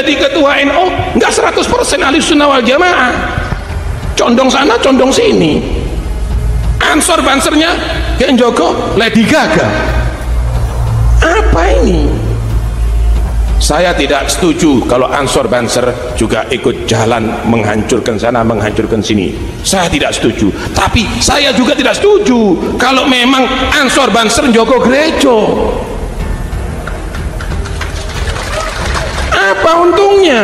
jadi ketua NU nggak 100% Ahlussunnah wal Jamaah, condong sana condong sini. Ansor bansernya kayak Joko Lady Gaga. Apa ini? Saya tidak setuju kalau Ansor Banser juga ikut jalan menghancurkan sana menghancurkan sini. Saya tidak setuju. Tapi saya juga tidak setuju kalau memang Ansor Banser Joko gereja. Apa untungnya?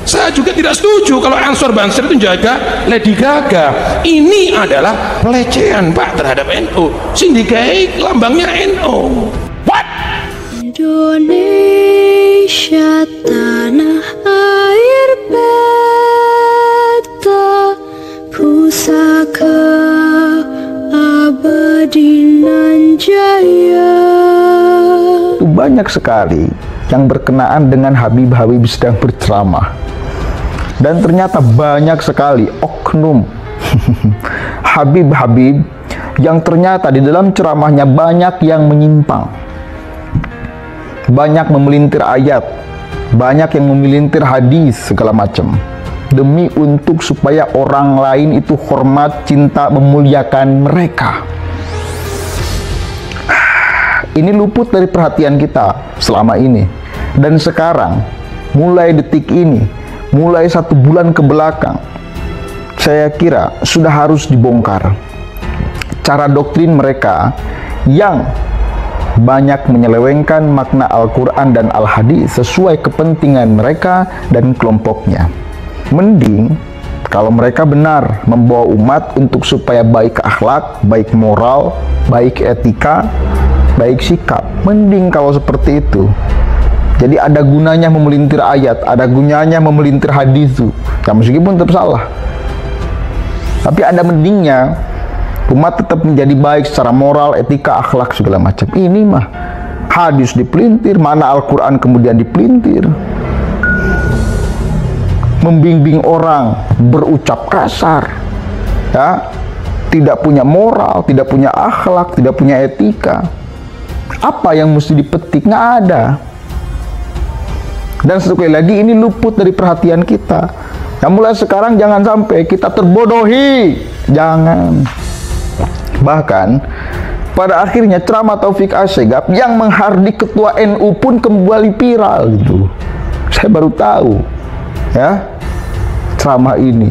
Saya juga tidak setuju kalau Ansor Banser itu jaga Lady Gaga. Ini adalah pelecehan Pak terhadap NU. Sindikai lambangnya NU. What? Indonesia tanah air beta, pusaka abadi nan jaya. Banyak sekali yang berkenaan dengan Habib-Habib sedang berceramah, dan ternyata banyak sekali oknum Habib-Habib yang ternyata di dalam ceramahnya banyak yang menyimpang, banyak memelintir ayat, banyak yang memelintir hadis segala macam, demi untuk supaya orang lain itu hormat, cinta, memuliakan mereka. Ini luput dari perhatian kita selama ini. Dan sekarang, mulai detik ini, mulai 1 bulan ke belakang, saya kira sudah harus dibongkar cara doktrin mereka yang banyak menyelewengkan makna Al-Quran dan Al-Hadis sesuai kepentingan mereka dan kelompoknya. Mending kalau mereka benar membawa umat untuk supaya baik akhlak, baik moral, baik etika, baik sikap, mending kalau seperti itu. Jadi ada gunanya memelintir ayat, ada gunanya memelintir hadis itu, ya meskipun tetap salah. Tapi ada mendingnya umat tetap menjadi baik secara moral, etika, akhlak segala macam. Ini mah hadis dipelintir, mana Al-Quran kemudian dipelintir, membimbing orang berucap kasar, ya, tidak punya moral, tidak punya akhlak, tidak punya etika. Apa yang mesti dipetik? Nggak ada. Dan sekali lagi ini luput dari perhatian kita. Nah, mulai sekarang jangan sampai kita terbodohi. Jangan. Bahkan pada akhirnya ceramah Taufik Assegaf yang menghardik ketua NU pun kembali viral gitu. Saya baru tahu, ya, ceramah ini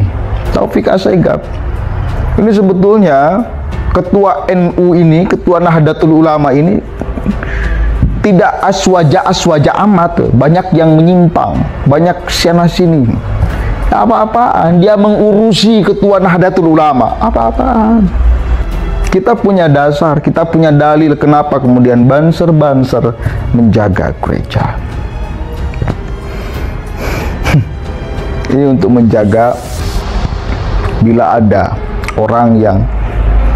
Taufik Assegaf. Ini sebetulnya ketua NU ini, ketua Nahdlatul Ulama ini tidak aswaja amat, banyak yang menyimpang, banyak sana sini. Apa-apaan dia mengurusi ketua Nahdlatul Ulama? Apa-apaan? Kita punya dasar, kita punya dalil kenapa kemudian banser-banser menjaga gereja. Ini untuk menjaga bila ada orang yang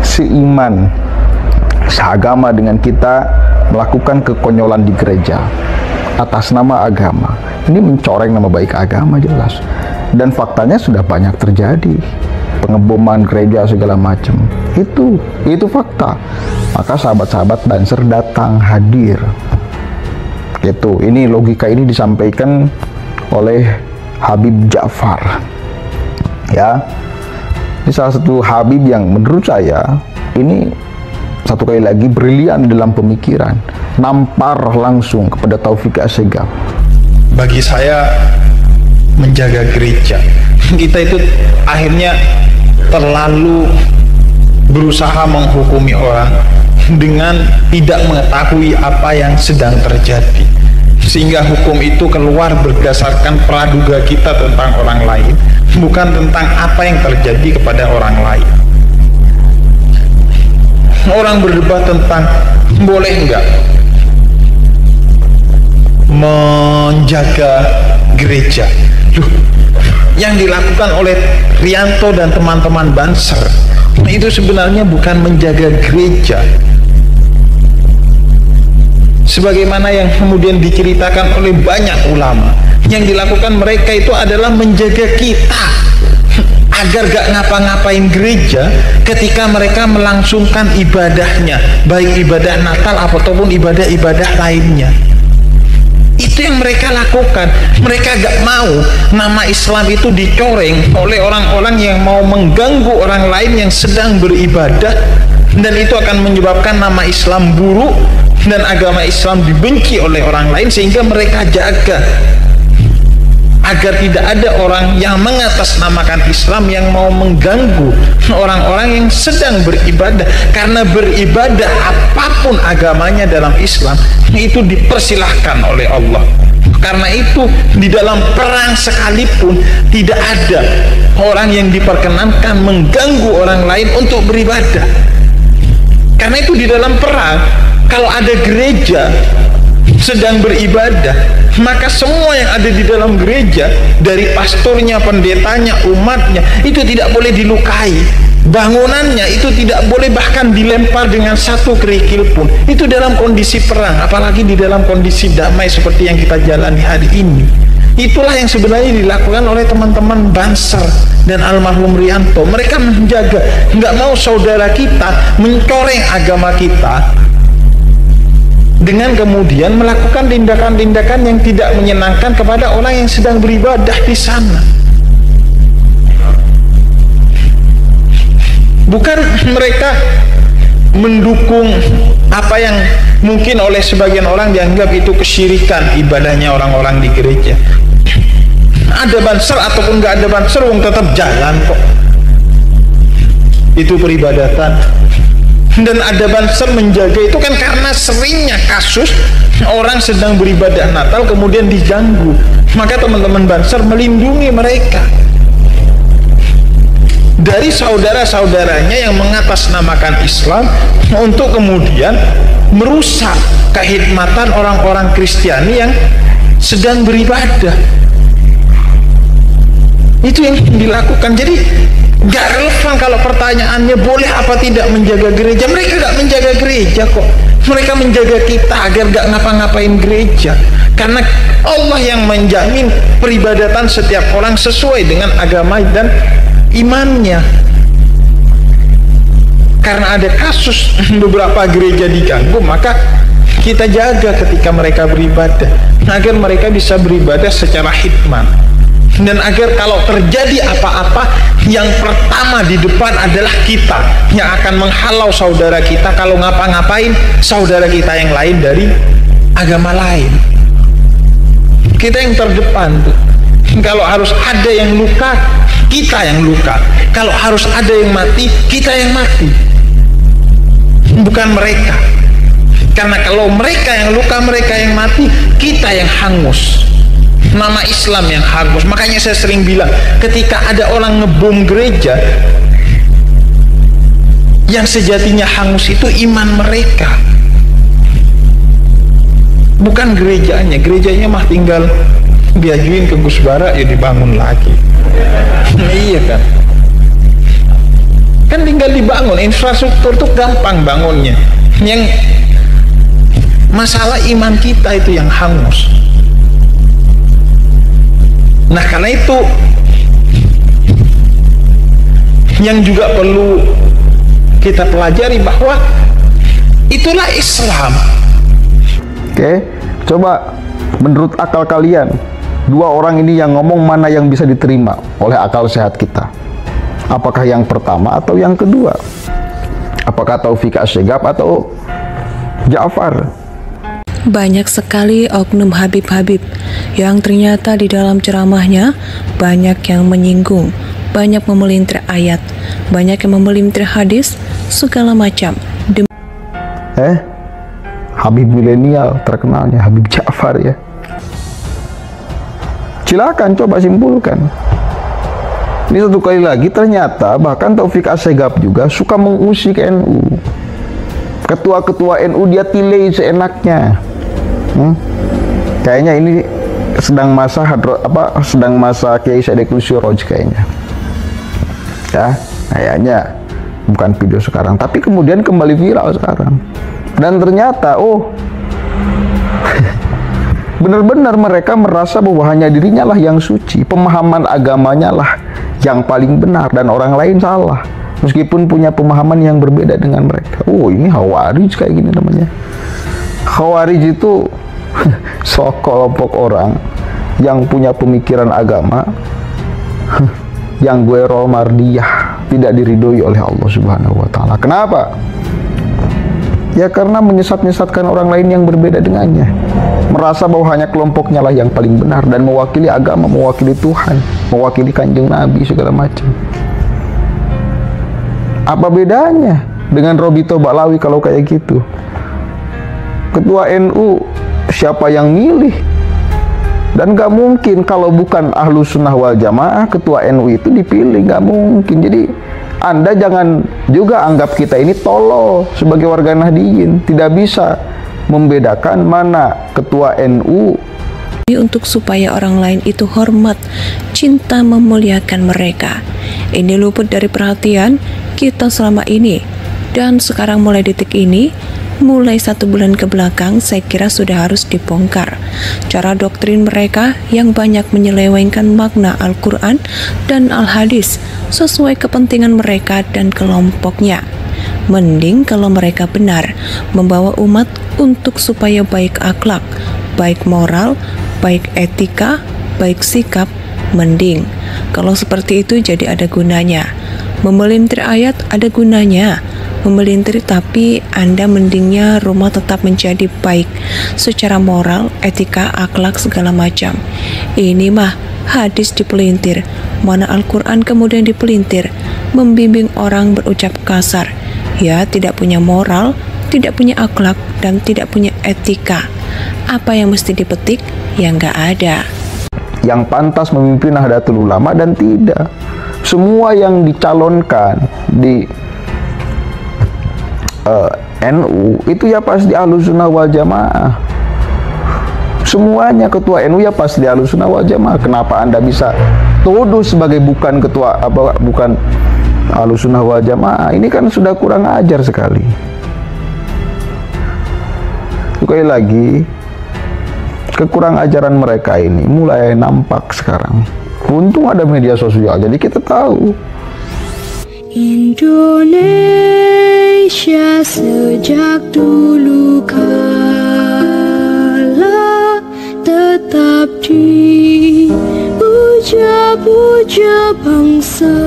seiman, seagama dengan kita melakukan kekonyolan di gereja atas nama agama. Ini mencoreng nama baik agama jelas. Dan faktanya sudah banyak terjadi, pengeboman gereja segala macam. Itu fakta. Maka sahabat-sahabat Banser datang hadir. Gitu. Ini logika ini disampaikan oleh Habib Ja'far. Ya. Ini salah satu Habib yang menurut saya ini satu kali lagi brilian dalam pemikiran, nampar langsung kepada Taufik Assegaf. Bagi saya menjaga gereja, kita itu akhirnya terlalu berusaha menghukumi orang dengan tidak mengetahui apa yang sedang terjadi, sehingga hukum itu keluar berdasarkan praduga kita tentang orang lain, bukan tentang apa yang terjadi kepada orang lain. Orang berdebat tentang boleh enggak menjaga gereja. Loh, yang dilakukan oleh Rianto dan teman-teman Banser itu sebenarnya bukan menjaga gereja sebagaimana yang kemudian diceritakan oleh banyak ulama. Yang dilakukan mereka itu adalah menjaga kita agar gak ngapa-ngapain gereja ketika mereka melangsungkan ibadahnya, baik ibadah Natal ataupun ibadah-ibadah lainnya. Itu yang mereka lakukan. Mereka gak mau nama Islam itu dicoreng oleh orang-orang yang mau mengganggu orang lain yang sedang beribadah, dan itu akan menyebabkan nama Islam buruk dan agama Islam dibenci oleh orang lain, sehingga mereka jaga agar tidak ada orang yang mengatasnamakan Islam yang mau mengganggu orang-orang yang sedang beribadah. Karena beribadah apapun agamanya dalam Islam itu dipersilahkan oleh Allah. Karena itu di dalam perang sekalipun tidak ada orang yang diperkenankan mengganggu orang lain untuk beribadah. Karena itu di dalam perang, kalau ada gereja sedang beribadah, maka semua yang ada di dalam gereja, dari pastornya, pendetanya, umatnya, itu tidak boleh dilukai. Bangunannya itu tidak boleh bahkan dilempar dengan satu kerikil pun. Itu dalam kondisi perang, apalagi di dalam kondisi damai seperti yang kita jalani hari ini. Itulah yang sebenarnya dilakukan oleh teman-teman Banser dan almarhum Rianto. Mereka menjaga, nggak mau saudara kita mencoreng agama kita dengan kemudian melakukan tindakan-tindakan yang tidak menyenangkan kepada orang yang sedang beribadah di sana. Bukan mereka mendukung apa yang mungkin oleh sebagian orang dianggap itu kesyirikan ibadahnya orang-orang di gereja. Ada Banser ataupun nggak ada Banser, wong tetap jalan kok. Itu peribadatan. Dan ada Banser menjaga itu kan karena seringnya kasus orang sedang beribadah Natal kemudian diganggu. Maka teman-teman Banser melindungi mereka dari saudara-saudaranya yang mengatasnamakan Islam untuk kemudian merusak kehikmatan orang-orang Kristiani yang sedang beribadah. Itu yang dilakukan. Jadi gak relevan kalau pertanyaannya boleh apa tidak menjaga gereja. Mereka gak menjaga gereja kok. Mereka menjaga kita agar gak ngapa-ngapain gereja. Karena Allah yang menjamin peribadatan setiap orang sesuai dengan agama dan imannya. Karena ada kasus beberapa gereja diganggu, maka kita jaga ketika mereka beribadah agar mereka bisa beribadah secara hikmat. Dan agar kalau terjadi apa-apa, yang pertama di depan adalah kita yang akan menghalau saudara kita kalau ngapa-ngapain saudara kita yang lain dari agama lain. Kita yang terdepan tuh. Kalau harus ada yang luka, kita yang luka. Kalau harus ada yang mati, kita yang mati, bukan mereka. Karena kalau mereka yang luka, mereka yang mati, kita yang hangus, nama Islam yang hangus. Makanya saya sering bilang, ketika ada orang ngebom gereja, yang sejatinya hangus itu iman mereka, bukan gerejanya. Gerejanya mah tinggal diajuin ke Gus Bara, ya dibangun lagi. Iya kan? Kan tinggal dibangun, infrastruktur tuh gampang bangunnya. Yang masalah iman kita itu yang hangus. Nah, karena itu yang juga perlu kita pelajari bahwa itulah Islam. Oke, coba menurut akal kalian, dua orang ini yang ngomong mana yang bisa diterima oleh akal sehat kita? Apakah yang pertama atau yang kedua? Apakah Taufik Asyegab atau Ja'far? Banyak sekali oknum Habib-Habib yang ternyata di dalam ceramahnya banyak yang menyinggung, banyak memelintir ayat, banyak yang memelintir hadis, segala macam. Habib milenial terkenalnya Habib Ja'far ya. Silakan coba simpulkan. Ini satu kali lagi ternyata bahkan Taufik Asyegab juga suka mengusik NU. Ketua-ketua NU dia tilai seenaknya. Kayaknya ini sedang masa sedang masa Kiai Said Nursi kayaknya. Ya, kayaknya bukan video sekarang, tapi kemudian kembali viral sekarang. Dan ternyata benar-benar mereka merasa bahwa hanya dirinya lah yang suci, pemahaman agamanya lah yang paling benar dan orang lain salah, meskipun punya pemahaman yang berbeda dengan mereka. Ini Khawarij kayak gini namanya. Khawarij itu sekelompok orang yang punya pemikiran agama yang gue mardiyah, tidak diridhoi oleh Allah Subhanahu wa taala. Kenapa? Ya karena menyesat-nyesatkan orang lain yang berbeda dengannya, merasa bahwa hanya kelompoknya lah yang paling benar dan mewakili agama, mewakili Tuhan, mewakili Kanjeng Nabi segala macam. Apa bedanya dengan Robito Baklawi kalau kayak gitu? Ketua NU siapa yang milih? Dan gak mungkin kalau bukan Ahlus Sunnah wal Jamaah ketua NU itu dipilih, gak mungkin. Jadi Anda jangan juga anggap kita ini tolol sebagai warga Nahdliyin, tidak bisa membedakan mana ketua NU. Untuk supaya orang lain itu hormat, cinta, memuliakan mereka. Ini luput dari perhatian kita selama ini. Dan sekarang mulai detik ini, mulai 1 bulan ke belakang, saya kira sudah harus dibongkar cara doktrin mereka yang banyak menyelewengkan makna Al-Quran dan Al-Hadis sesuai kepentingan mereka dan kelompoknya. Mending kalau mereka benar membawa umat untuk supaya baik akhlak, baik moral, baik etika, baik sikap, mending. Kalau seperti itu jadi ada gunanya. Memelintir ayat ada gunanya, memelintir, tapi Anda mendingnya rumah tetap menjadi baik secara moral, etika, akhlak, segala macam. Ini mah hadis dipelintir, mana Al-Quran kemudian dipelintir, membimbing orang berucap kasar, ya tidak punya moral, tidak punya akhlak, dan tidak punya etika. Apa yang mesti dipetik? Ya nggak ada. Yang pantas memimpin Nahdlatul Ulama dan tidak. Semua yang dicalonkan di NU itu ya pasti Ahlus Sunnah wal Jamaah. Semuanya ketua NU ya pasti Ahlus Sunnah wal Jamaah. Kenapa Anda bisa tuduh sebagai bukan ketua bukan Ahlus Sunnah wal Jamaah? Ini kan sudah kurang ajar sekali. Sekali lagi, kekurang ajaran mereka ini mulai nampak sekarang. Untung ada media sosial, jadi kita tahu. Indonesia sejak dulu kala tetap dipuja-puja bangsa.